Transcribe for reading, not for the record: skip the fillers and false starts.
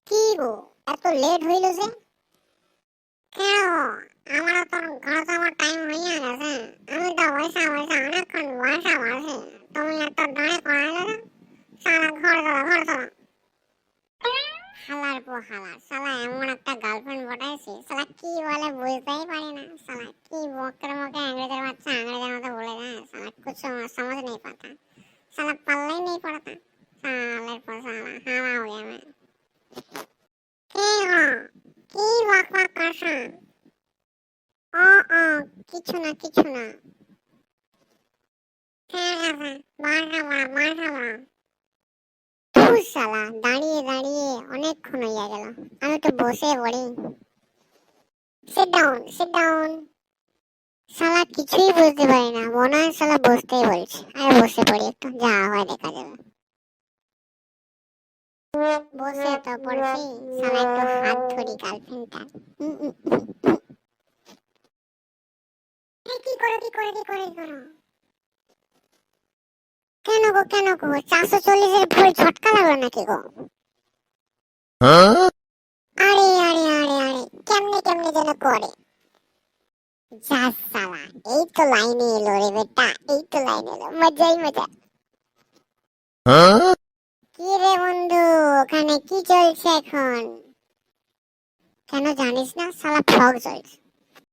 কি গো, এত লেট হইল যে? কেন? আমার তো আমার টাইম হইয়া গেছে। আমি তো বসা বসা অনেকক্ষণ বসা বসে। তুমি এত দাঁড়ে করাইলে না? সারা ঘর চলো, ঘর চলো। হালার পো হালার, শালা এমন একটা গার্লফ্রেন্ড পটাইছি, শালা কি বলে বুঝতেই পারি না। শালা কি বকের মুখে अंग्रेजर বাচ্চা अंग्रेजर মতো বলে যায়। শালা कुछ समझ नहीं पाता। শালা पल्ला ही नहीं पड़ता। साले पो साला हारा हो गया मैं। কি গো, কি বক বক করছো? ও ও, কিছু না কিছু না। ঠিক আছে, মার খাবো। ধুর শালা, দাঁড়িয়ে দাঁড়িয়ে অনেকক্ষণ হইয়া গেল। আমি তো বসে পড়ি। Sit down, sit down. শালা কিছুই বুঝতে পারি না, মনে হয় শালা বসতেই বলছে। আরে বসে পড়ি একটু, যা হয় দেখা যাবে। বসে তো পড়ছি, শালা একটু হাত ধরি গার্লফ্রেন্ডটা। কি করো? কেন গো 440-এর ভুল ঝটকা লাগলো নাকি গো? আরে, কেমনে যেন করে। যা শালা, এই তো লাইনে এলো রে বেটা, এই তো লাইনে এলো, মজাই মজা। কি রে বন্ধু, ওখানে কি চলছে এখন? কেন জানিস না, শালা ফ্রগ চলছে।